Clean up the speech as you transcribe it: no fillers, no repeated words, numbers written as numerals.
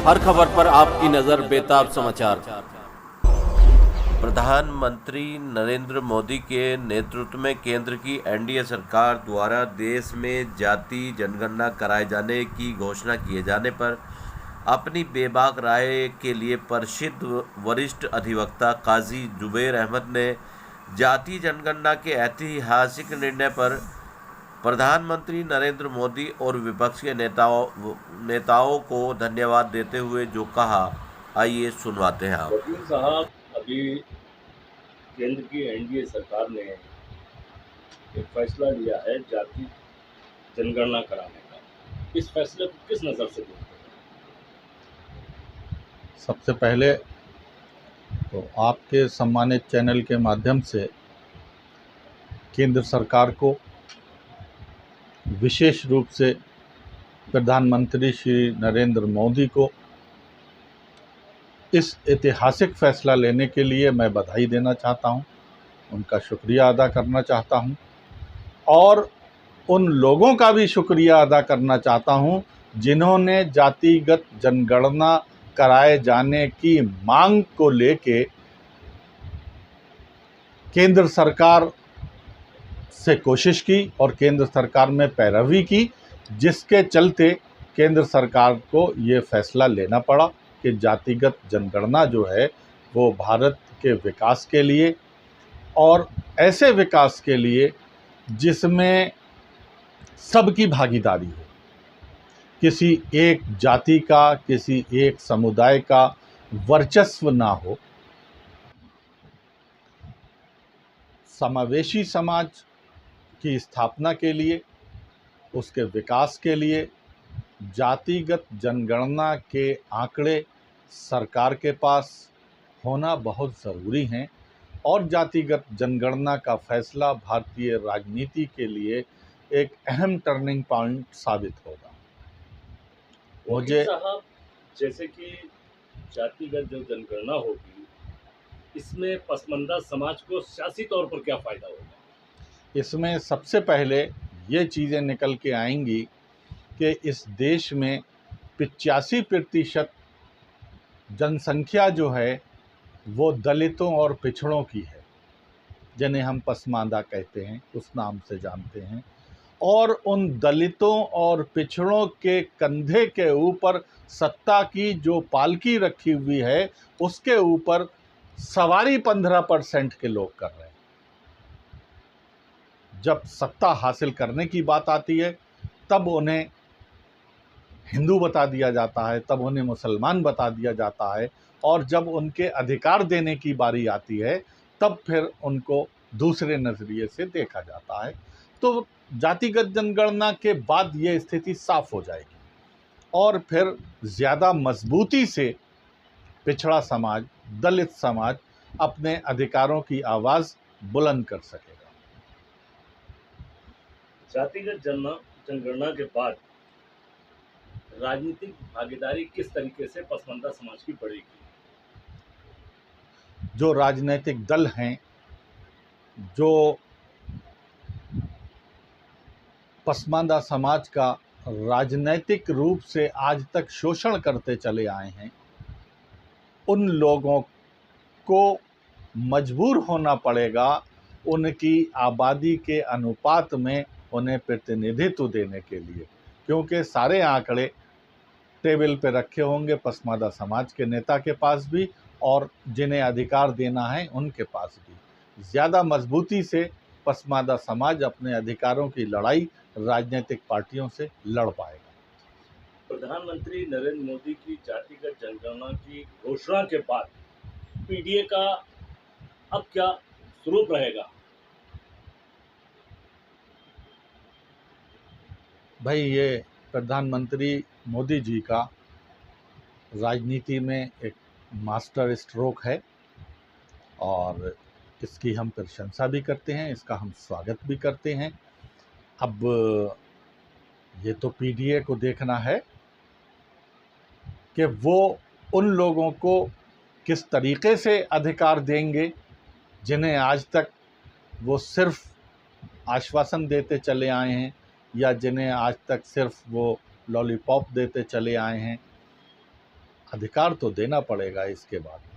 हर खबर पर आपकी नजर बेताब समाचार। प्रधानमंत्री नरेंद्र मोदी के नेतृत्व में केंद्र की एनडीए सरकार द्वारा देश में जाति जनगणना कराए जाने की घोषणा किए जाने पर अपनी बेबाक राय के लिए प्रसिद्ध वरिष्ठ अधिवक्ता काजी जुबैर अहमद ने जाति जनगणना के ऐतिहासिक निर्णय पर प्रधानमंत्री नरेंद्र मोदी और विपक्ष के नेताओं को धन्यवाद देते हुए जो कहा, आइए सुनवाते हैं आप। वकील साहब, अभी केंद्र की एनडीए सरकार ने एक फैसला लिया है जाति जनगणना कराने का। इस फैसले को किस नज़र से देखते हैं? सबसे पहले तो आपके सम्मानित चैनल के माध्यम से केंद्र सरकार को, विशेष रूप से प्रधानमंत्री श्री नरेंद्र मोदी को इस ऐतिहासिक फैसला लेने के लिए मैं बधाई देना चाहता हूं, उनका शुक्रिया अदा करना चाहता हूं और उन लोगों का भी शुक्रिया अदा करना चाहता हूं जिन्होंने जातिगत जनगणना कराए जाने की मांग को लेके केंद्र सरकार से कोशिश की और केंद्र सरकार में पैरवी की, जिसके चलते केंद्र सरकार को ये फैसला लेना पड़ा कि जातिगत जनगणना जो है वो भारत के विकास के लिए और ऐसे विकास के लिए जिसमें सबकी भागीदारी हो, किसी एक जाति का, किसी एक समुदाय का वर्चस्व ना हो, समावेशी समाज की स्थापना के लिए, उसके विकास के लिए जातिगत जनगणना के आंकड़े सरकार के पास होना बहुत ज़रूरी हैं और जातिगत जनगणना का फैसला भारतीय राजनीति के लिए एक अहम टर्निंग पॉइंट साबित होगा। वकील साहब, जैसे कि जातिगत जो जनगणना होगी, इसमें पसमानदा समाज को सियासी तौर पर क्या फ़ायदा होगा? इसमें सबसे पहले ये चीज़ें निकल के आएंगी कि इस देश में 85% जनसंख्या जो है वो दलितों और पिछड़ों की है, जिन्हें हम पसमानदा कहते हैं, उस नाम से जानते हैं। और उन दलितों और पिछड़ों के कंधे के ऊपर सत्ता की जो पालकी रखी हुई है, उसके ऊपर सवारी 15% के लोग कर रहे हैं। जब सत्ता हासिल करने की बात आती है तब उन्हें हिंदू बता दिया जाता है, तब उन्हें मुसलमान बता दिया जाता है, और जब उनके अधिकार देने की बारी आती है तब फिर उनको दूसरे नज़रिए से देखा जाता है। तो जातिगत जनगणना के बाद ये स्थिति साफ हो जाएगी और फिर ज़्यादा मजबूती से पिछड़ा समाज, दलित समाज अपने अधिकारों की आवाज़ बुलंद कर सकेगा। जातिगत जनगणना के बाद राजनीतिक भागीदारी किस तरीके से पसमानदा समाज की बढ़ेगी? जो राजनीतिक दल हैं जो पसमानदा समाज का राजनीतिक रूप से आज तक शोषण करते चले आए हैं, उन लोगों को मजबूर होना पड़ेगा उनकी आबादी के अनुपात में उन्हें प्रतिनिधित्व देने के लिए, क्योंकि सारे आंकड़े टेबल पे रखे होंगे पसमानदा समाज के नेता के पास भी और जिन्हें अधिकार देना है उनके पास भी। ज़्यादा मजबूती से पसमानदा समाज अपने अधिकारों की लड़ाई राजनीतिक पार्टियों से लड़ पाएगा। प्रधानमंत्री नरेंद्र मोदी की जातिगत जनगणना की घोषणा के बाद पीडीए का अब क्या स्वरूप रहेगा? भाई, ये प्रधानमंत्री मोदी जी का राजनीति में एक मास्टर स्ट्रोक है और इसकी हम प्रशंसा भी करते हैं, इसका हम स्वागत भी करते हैं। अब ये तो पीडीए को देखना है कि वो उन लोगों को किस तरीके से अधिकार देंगे जिन्हें आज तक वो सिर्फ आश्वासन देते चले आए हैं या जिन्हें आज तक सिर्फ वो लॉलीपॉप देते चले आए हैं। अधिकार तो देना पड़ेगा इसके बाद।